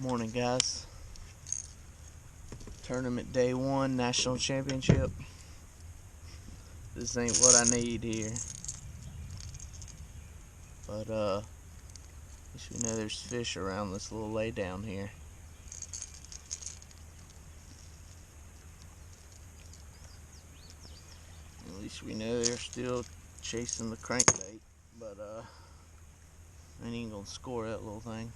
Morning, guys. Tournament day 1, National Championship. This ain't what I need here. But, at least we know there's fish around this little lay down here. At least we know they're still chasing the crankbait. But, I ain't even gonna score that little thing.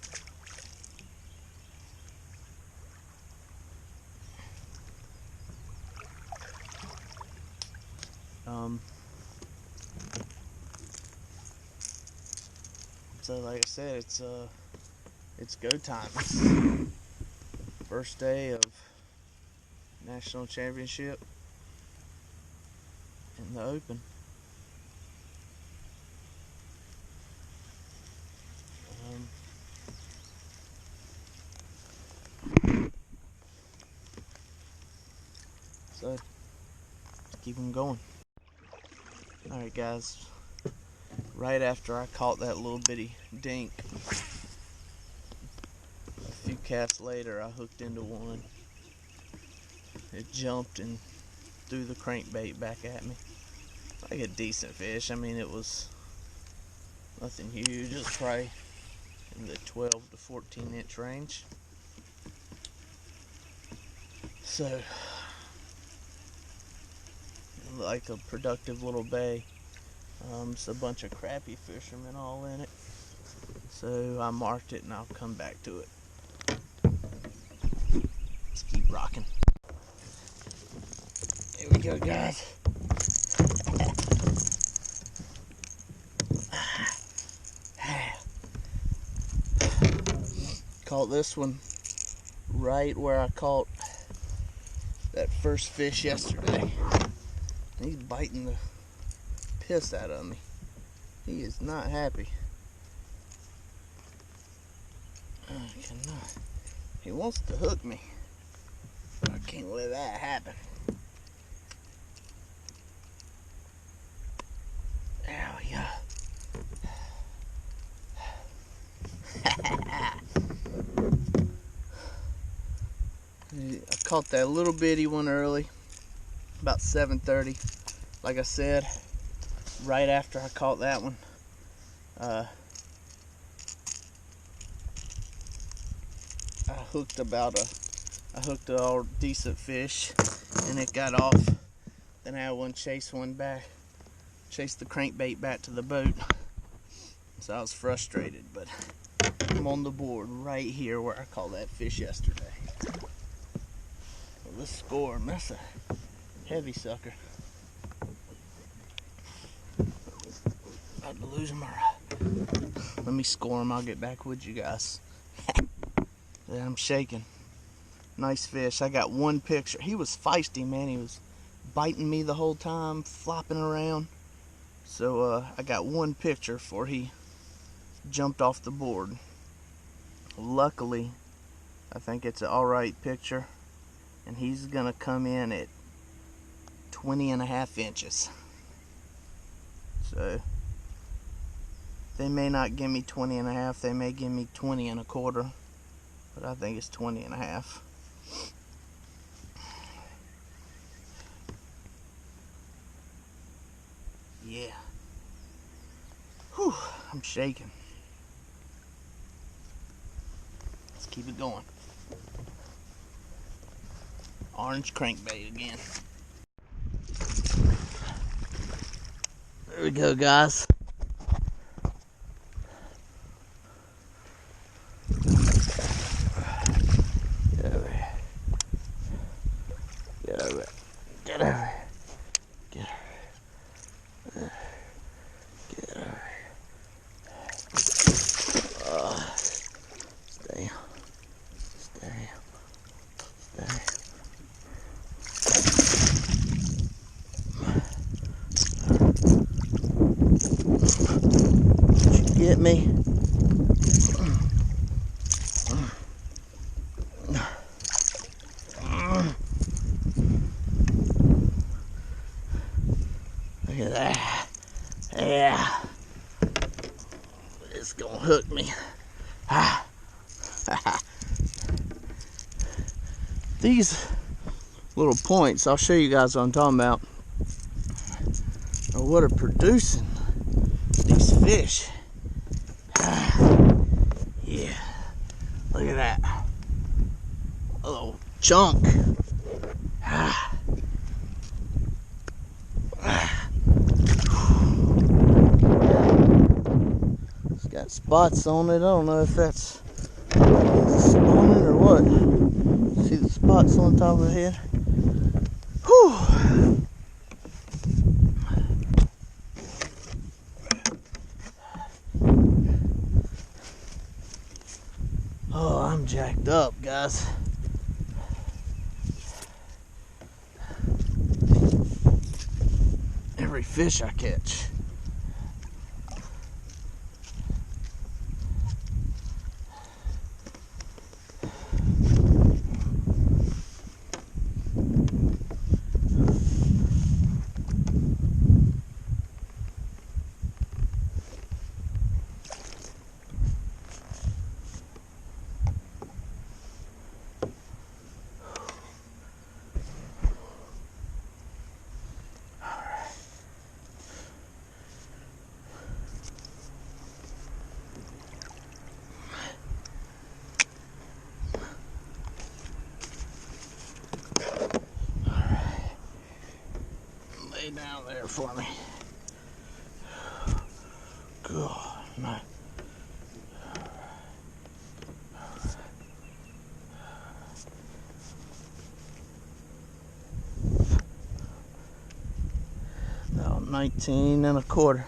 So like I said, it's go time. First day of National Championship in the open. So keep them going. Alright, guys, right after I caught that little bitty dink, a few casts later I hooked into one. It jumped and threw the crankbait back at me. Like a decent fish. I mean, it was nothing huge. It was probably in the 12 to 14 inch range. So, like a productive little bay. It's a bunch of crappie fishermen all in it. So I marked it and I'll come back to it. Let's keep rocking. Here we go, guys. Caught this one right where I caught that first fish yesterday. He's biting the piss out of me. He is not happy. I cannot. He wants to hook me, but I can't let that happen. Ow, yeah. I caught that little bitty one early, about 7:30. Like I said, right after I caught that one, I hooked a all decent fish, and it got off. Then I had one chase the crankbait back to the boat. So I was frustrated, but I'm on the board right here where I caught that fish yesterday. Well, let's score him. That's a heavy sucker. About to lose him. Let me score him. I'll get back with you guys. Yeah, I'm shaking. Nice fish. I got one picture. He was feisty, man. He was biting me the whole time, flopping around. So I got one picture before he jumped off the board. Luckily, I think it's an alright picture, and he's gonna come in at 20.5 inches. So they may not give me 20.5, they may give me 20.25, but I think it's 20.5. Yeah. Whew, I'm shaking. Let's keep it going. Orange crankbait again. There we go, guys. Get over here. Get over here. Get over here. Get over here. Get over here. Stay. Stay. Stay. These little points, I'll show you guys what I'm talking about, are what are producing these fish. Yeah, look at that. A little chunk. It's got spots on it. I don't know if that's spawning or what. See the spots on top of the head? Whew. Oh, I'm jacked up, guys. Every fish I catch. Lay down there for me. God, my. About 19 and a quarter.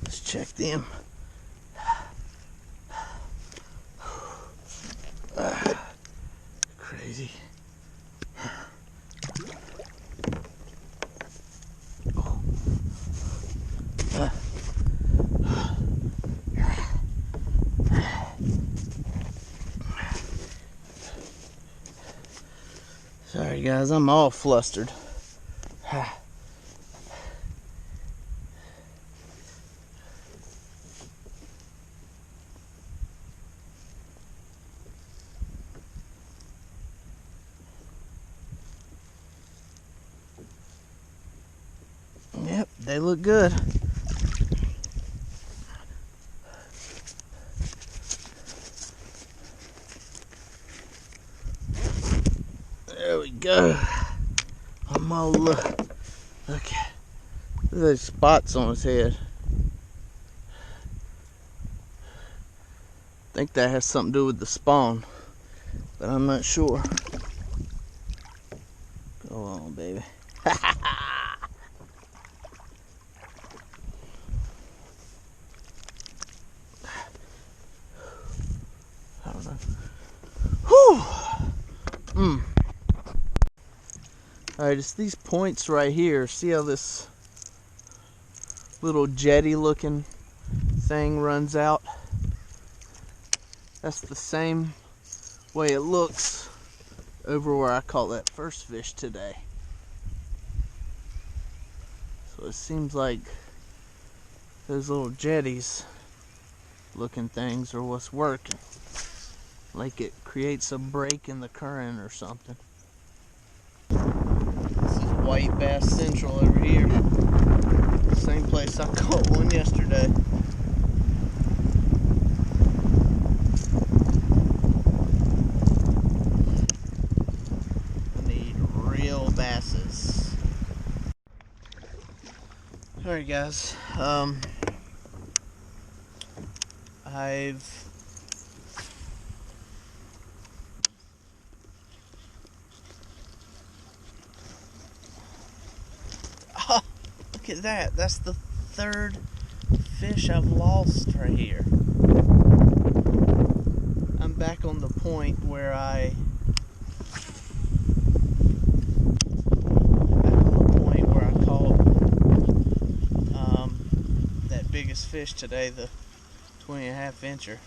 Let's check them. Crazy. Sorry guys, I'm all flustered. Yep, they look good. There we go. I'm all look at those spots on his head. I think that has something to do with the spawn, but I'm not sure. Go on, baby. I don't know. Whew. Alright, it's these points right here. See how this little jetty looking thing runs out? That's the same way it looks over where I caught that first fish today. So it seems like those little jetties looking things are what's working. Like it creates a break in the current or something. This is White Bass Central over here. Same place I caught one yesterday. I need real basses. Alright guys, look at that. That's the third fish I've lost right here. I'm back on the point where I caught that biggest fish today, the 20.5 incher.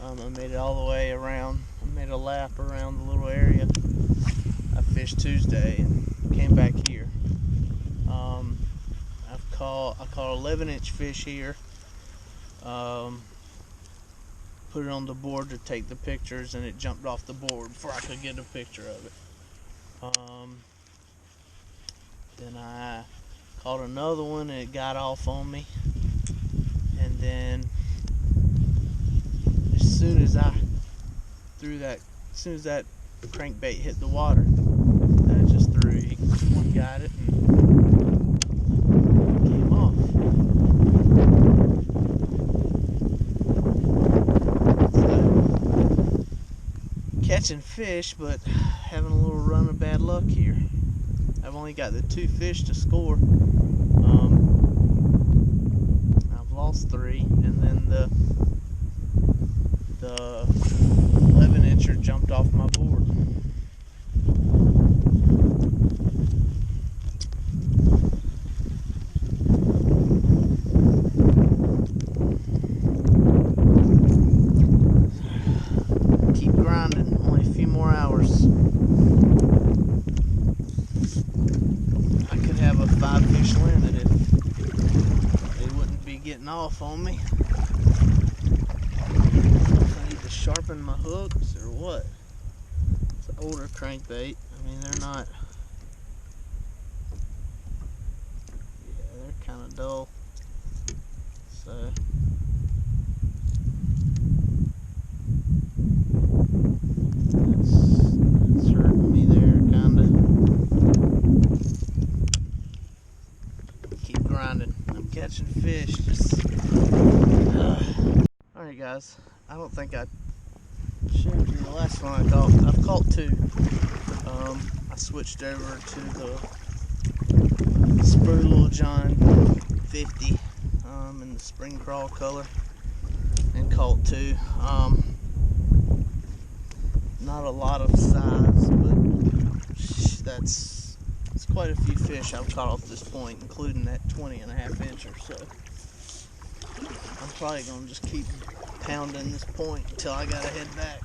I made it all the way around. I made a lap around the little area I fished Tuesday and came back here. I caught 11-inch fish here. Put it on the board to take the pictures, and it jumped off the board before I could get a picture of it. Then I caught another one, and it got off on me. And then as soon as that crankbait hit the water, I just threw it. One got it and came off. So, catching fish, but having a little run of bad luck here. I've only got the 2 fish to score. I've lost 3, and then the 11-incher jumped off my board. Keep grinding, only a few more hours. I could have a 5-fish limit if they wouldn't be getting off on me. I need to sharpen my hooks or what? It's an older crankbait. I mean, they're not. Yeah, they're kind of dull. So. It's hurting me there, kinda. Keep grinding. I'm catching fish. Alright guys, I don't think I showed you the last one I caught. I've caught 2. I switched over to the Spur Little John 50 in the spring crawl color and caught 2. Not a lot of size, but it's quite a few fish I've caught off this point, including that 20.5-incher. So I'm probably gonna just keep pounding this point until I gotta head back.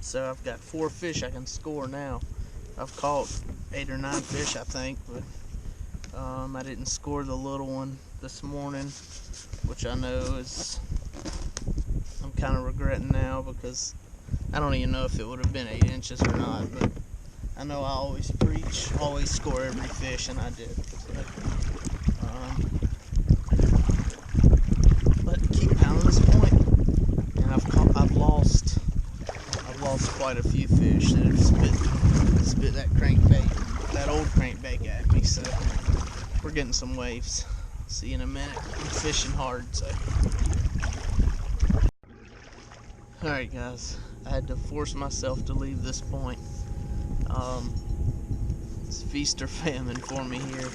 So I've got 4 fish I can score now. I've caught 8 or 9 fish, I think, but I didn't score the little one this morning, which I know is, I'm kind of regretting now, because I don't even know if it would have been 8 inches or not, but I know I always preach, always score every fish, and I did. So, but keep pounding this point, and I've lost quite a few fish that have spit that crankbait, that old crankbait at me. So we're getting some waves. See you in a minute. I'm fishing hard, so. Alright guys, I had to force myself to leave this point. It's feast or famine for me here.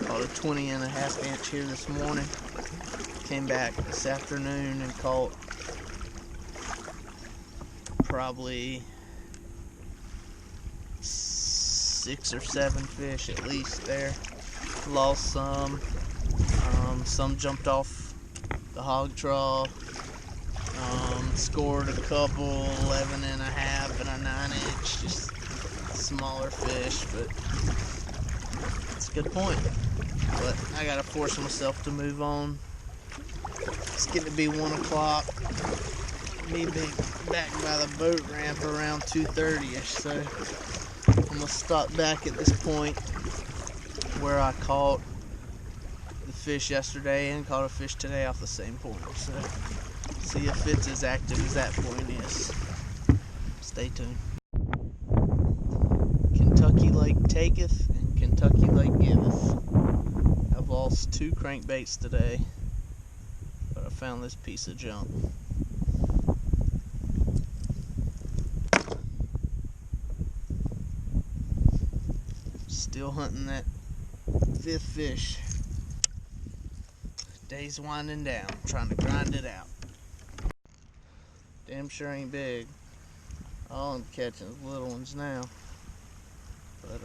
Caught a 20.5-inch here this morning. Came back this afternoon and caught probably 6 or 7 fish at least there. Lost some. Some jumped off the hog trough. Scored a couple 11.5 and a 9-inch, just smaller fish, but it's a good point. But I gotta force myself to move on. It's getting to be 1 o'clock. Be back by the boat ramp around 2:30ish, so I'm gonna stop back at this point where I caught the fish yesterday and caught a fish today off the same point. So see if it's as active as that point is. Stay tuned. Kentucky Lake taketh and Kentucky Lake giveth. I've lost 2 crankbaits today, but I found this piece of junk. Still hunting that 5th fish. Day's winding down, trying to grind it out. Damn sure ain't big. All I'm catching is little ones now. But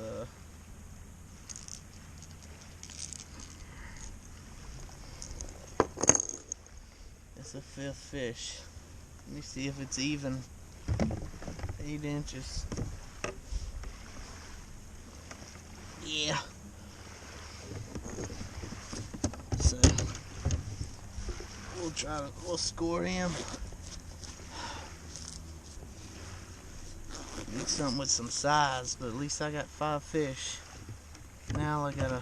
it's a 5th fish. Let me see if it's even. 8 inches. Yeah. So we'll score him. Need something with some size, but at least I got 5 fish. Now I gotta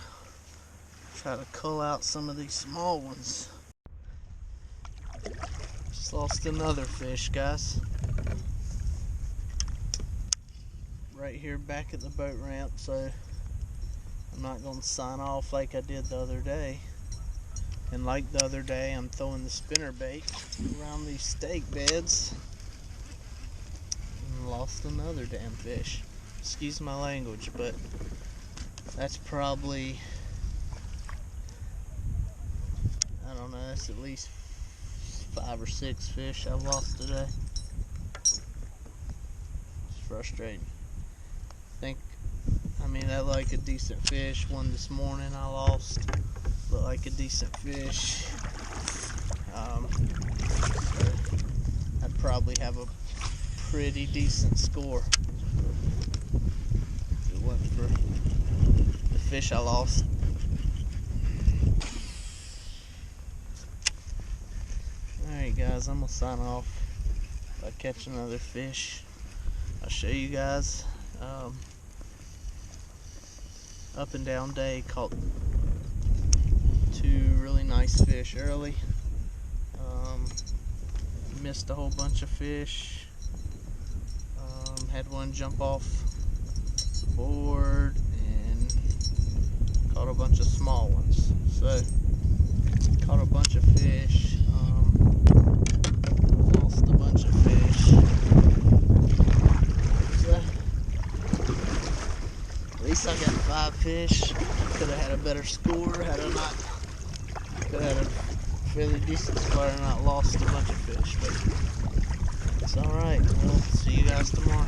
try to cull out some of these small ones. Just lost another fish, guys. Right here back at the boat ramp, so I'm not gonna sign off like I did the other day. And like the other day, I'm throwing the spinner bait around these stake beds. And lost another damn fish. Excuse my language, but that's probably, I don't know, that's at least 5 or 6 fish I've lost today. It's frustrating. I mean, that like a decent fish. One this morning I lost, but like a decent fish. So I'd probably have a pretty decent score if it wasn't for the fish I lost. Alright guys, I'm gonna sign off. If I catch another fish, I'll show you guys. Up and down day, caught 2 really nice fish early. Missed a whole bunch of fish. Had one jump off the board and caught a bunch of small ones. So caught a bunch of fish. Lost a bunch of fish. So at least I got 5 fish. Could have had a better score had I not. Could have had a fairly decent score and not lost a bunch of fish. But it's alright. We'll see you guys tomorrow.